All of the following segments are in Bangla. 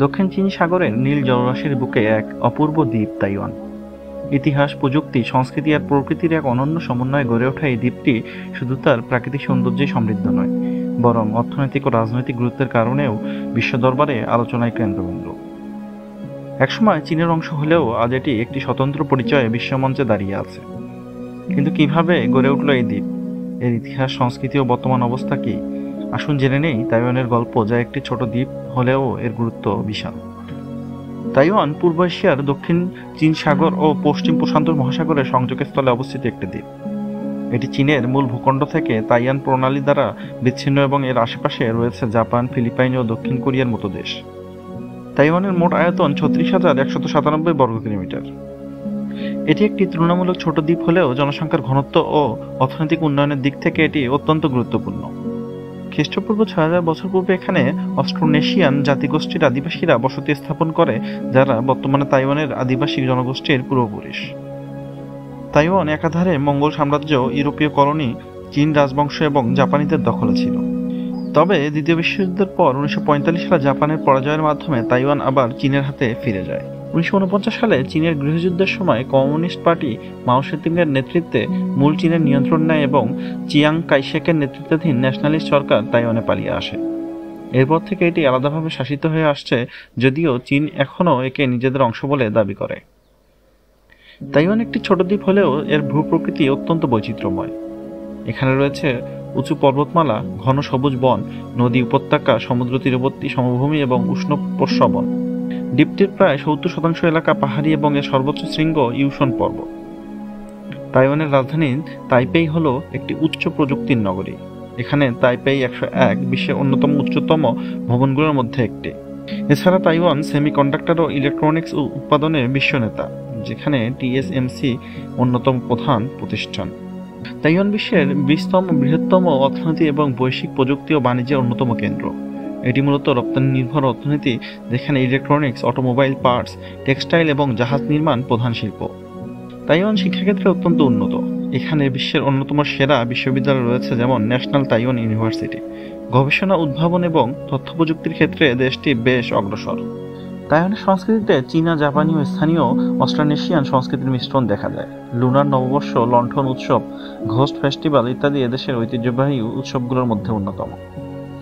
দক্ষিণ চীন সাগরের নীল জলরাশির বুকে এক অপূর্ব দ্বীপ তাইওয়ান। ইতিহাস, প্রযুক্তি, সংস্কৃতি আর প্রকৃতির এক অনন্য সমন্বয়ে গড়ে ওঠা এই দ্বীপটি শুধু তার প্রাকৃতিক সৌন্দর্যেই সমৃদ্ধ নয়, বরং অর্থনৈতিক ও রাজনৈতিক গুরুত্বের কারণেও বিশ্ব দরবারে আলোচনায় কেন্দ্রবিন্দু। একসময় চীনের অংশ হলেও আজ এটি একটি স্বতন্ত্র পরিচয়ে বিশ্বমঞ্চে দাঁড়িয়ে আছে। কিন্তু কিভাবে গড়ে উঠল এই দ্বীপ, এর ইতিহাস, সংস্কৃতি ও বর্তমান অবস্থা কি? আসুন জেনে নেই তাইওয়ানের গল্প, যা একটি ছোট দ্বীপ হলেও এর গুরুত্ব বিশাল। তাইওয়ান পূর্ব এশিয়ার দক্ষিণ চীন সাগর ও পশ্চিম প্রশান্ত মহাসাগরের সংযোগস্থলে অবস্থিত একটি দ্বীপ। এটি চীনের মূল ভূখণ্ড থেকে তাইওয়ান প্রণালী দ্বারা বিচ্ছিন্ন এবং এর আশেপাশে রয়েছে জাপান, ফিলিপাইন ও দক্ষিণ কোরিয়ার মতো দেশ। তাইওয়ানের মোট আয়তন 36,197 বর্গ কিলোমিটার। এটি একটি তুলনামূলক ছোট দ্বীপ হলেও জনসংখ্যার ঘনত্ব ও অর্থনৈতিক উন্নয়নের দিক থেকে এটি অত্যন্ত গুরুত্বপূর্ণ। খ্রিস্টপূর্ব 6,000 বছর পূর্বে এখানে অস্ট্রোনেশিয়ান জাতিগোষ্ঠীর আদিবাসীরা বসতি স্থাপন করে, যারা বর্তমানে তাইওয়ানের আদিবাসী জনগোষ্ঠীর পূর্বপুরুষ। তাইওয়ান একাধারে মঙ্গোল সাম্রাজ্য, ইউরোপীয় কলোনি, চীন রাজবংশ এবং জাপানিদের দখলে ছিল। তবে দ্বিতীয় বিশ্বযুদ্ধের পর 1945 সালে জাপানের পরাজয়ের মাধ্যমে তাইওয়ান আবার চীনের হাতে ফিরে যায়। 1949 সালে চীনের গৃহযুদ্ধের সময় কমিউনিস্ট পার্টি মাও সেতুংয়ের নেতৃত্বে মূল চীনের নিয়ন্ত্রণ নেয় এবং চিয়াং কাইশেকের নেতৃত্বাধীন ন্যাশনালিস্ট সরকার তাইওয়ানে পালিয়ে আসে। এরপর থেকে এটি আলাদাভাবে শাসিত হয়ে আসছে, যদিও চীন এখনও একে নিজেদের অংশ বলে দাবি করে। তাইওয়ান একটি ছোট দ্বীপ হলেও এর ভূপ্রকৃতি অত্যন্ত বৈচিত্র্যময়। এখানে রয়েছে উঁচু পর্বতমালা, ঘন সবুজ বন, নদী, উপত্যকা, সমুদ্র তীরবর্তী সমভূমি এবং উষ্ণ প্রস্রবণ। দ্বীপটির প্রায় 70% এলাকা পাহাড়ি এবং এর সর্বোচ্চ শৃঙ্গ ইউশন পর্বত। তাইওয়ানের রাজধানী তাইপেই হল একটি উচ্চ প্রযুক্তির নগরী। এখানে তাইপেই 101 বিশ্বের অন্যতম উচ্চতম ভবনগুলোর মধ্যে একটি। এছাড়া তাইওয়ান সেমিকন্ডাক্টর ও ইলেকট্রনিক্স উৎপাদনে বিশ্ব নেতা, যেখানে টিএসএমসি অন্যতম প্রধান প্রতিষ্ঠান। তাইওয়ান বিশ্বের 20তম বৃহত্তম অর্থনীতি এবং বৈশ্বিক প্রযুক্তি ও বাণিজ্যের অন্যতম কেন্দ্র। এটি মূলত রপ্তানি নির্ভর অর্থনীতি, যেখানে ইলেকট্রনিক্স, অটোমোবাইল পার্টস, টেক্সটাইল এবং জাহাজ নির্মাণ প্রধান শিল্প। তাইওয়ান শিক্ষাক্ষেত্রে অত্যন্ত উন্নত। এখানে বিশ্বের অন্যতম সেরা বিশ্ববিদ্যালয় রয়েছে, যেমন ন্যাশনাল তাইওয়ান ইউনিভার্সিটি। গবেষণা, উদ্ভাবন এবং তথ্য প্রযুক্তির ক্ষেত্রে দেশটি বেশ অগ্রসর। তাইওয়ানের সংস্কৃতিতে চীনা, জাপানি ও স্থানীয় অস্ট্রোনেশিয়ান সংস্কৃতির মিশ্রণ দেখা যায়। লুনার নববর্ষ, লণ্ঠন উৎসব, ঘোস্ট ফেস্টিভ্যাল ইত্যাদি এদেশের ঐতিহ্যবাহী উৎসবগুলোর মধ্যে অন্যতম।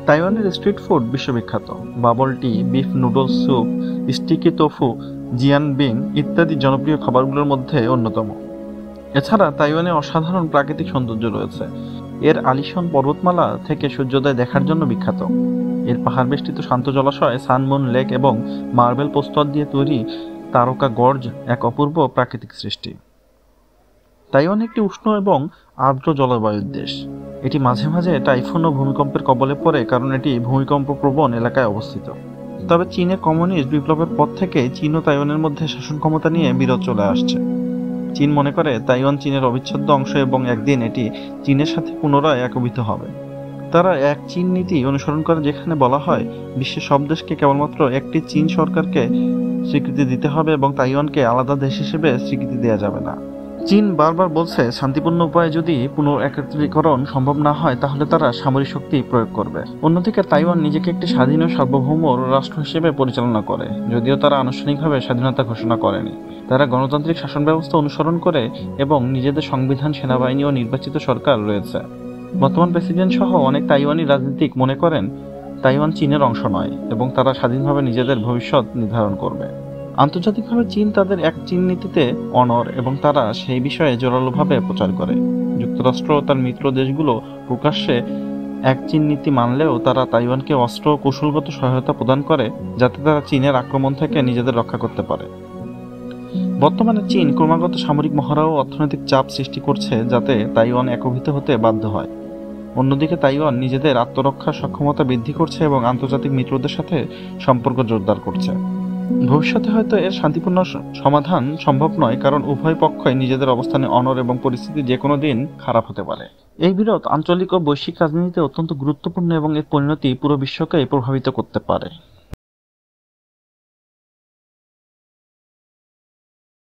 তাইওয়ানের স্ট্রিট ফুড বিশ্ববিখ্যাত। বাবল টি, বিফ নুডলস স্যুপ, স্টিকি তোফু, জিয়ান বিং ইত্যাদি জনপ্রিয় খাবারগুলোর মধ্যে অন্যতম। এছাড়া তাইওয়ানে অসাধারণ প্রাকৃতিক সৌন্দর্য রয়েছে। এর আলিশান পর্বতমালা থেকে সূর্যোদয় দেখার জন্য বিখ্যাত। এর পাহাড় বেষ্টিত শান্ত জলাশয়, সানমুন লেক এবং মার্বেল প্রস্তর দিয়ে তৈরি তারকা গর্জ এক অপূর্ব প্রাকৃতিক সৃষ্টি। তাইওয়ান একটি উষ্ণ এবং আর্দ্র জলবায়ুর দেশ। এটি মাঝে মাঝে টাইফুন ও ভূমিকম্পের কবলে পড়ে, কারণ এটি ভূমিকম্প প্রবণ এলাকায় অবস্থিত। তবে চীনের কমিউনিস্ট বিপ্লবের পর থেকে চীন ও তাইওয়ানের মধ্যে শাসন ক্ষমতা নিয়ে বিরোধ চলে আসছে। চীন মনে করে তাইওয়ান চীনের অবিচ্ছেদ্য অংশ এবং একদিন এটি চীনের সাথে পুনরায় একীভূত হবে। তারা এক চীন নীতি অনুসরণ করে, যেখানে বলা হয় বিশ্বের সব দেশকে কেবলমাত্র একটি চীন সরকারকে স্বীকৃতি দিতে হবে এবং তাইওয়ানকে আলাদা দেশ হিসেবে স্বীকৃতি দেওয়া যাবে না। চীন বারবার বলছে, শান্তিপূর্ণ উপায়ে যদি পুনঃএকত্রীকরণ সম্ভব না হয়, তাহলে তারা সামরিক শক্তি প্রয়োগ করবে। অন্যদিকে তাইওয়ান নিজেকে একটি স্বাধীন ও সার্বভৌম রাষ্ট্র হিসেবে পরিচালনা করে, যদিও তারা আনুষ্ঠানিকভাবে স্বাধীনতা ঘোষণা করেনি। তারা গণতান্ত্রিক শাসন ব্যবস্থা অনুসরণ করে এবং নিজেদের সংবিধান, সেনাবাহিনী ও নির্বাচিত সরকার রয়েছে। বর্তমান প্রেসিডেন্ট সহ অনেক তাইওয়ানি রাজনীতিক মনে করেন তাইওয়ান চীনের অংশ নয় এবং তারা স্বাধীনভাবে নিজেদের ভবিষ্যৎ নির্ধারণ করবে। আন্তর্জাতিকভাবে চীন তাদের এক চীন নীতিতে অনড় এবং তারা সেই বিষয়ে জোরালোভাবে প্রচার করে। যুক্তরাষ্ট্র ও তার মিত্র দেশগুলো প্রকাশ্যে এক চীন নীতি মানলেও তারা তাইওয়ানকে অস্ত্র ও কৌশলগত সহায়তা প্রদান করে, যাতে তারা চীনের আক্রমণ থেকে নিজেদের রক্ষা করতে পারে। বর্তমানে চীন ক্রমাগত সামরিক মহড়া ও অর্থনৈতিক চাপ সৃষ্টি করছে, যাতে তাইওয়ান একীভূত হতে বাধ্য হয়। অন্যদিকে তাইওয়ান নিজেদের আত্মরক্ষার সক্ষমতা বৃদ্ধি করছে এবং আন্তর্জাতিক মিত্রদের সাথে সম্পর্ক জোরদার করছে। ভবিষ্যতে হয়তো এর শান্তিপূর্ণ সমাধান সম্ভব নয়, কারণ উভয় পক্ষই নিজেদের অবস্থানে অনড় এবং পরিস্থিতি যে কোনো দিন খারাপ হতে পারে। এই বিরোধ আঞ্চলিক ও বৈশ্বিক রাজনীতিতে অত্যন্ত গুরুত্বপূর্ণ এবং এর পরিণতি পুরো বিশ্বকে প্রভাবিত করতে পারে।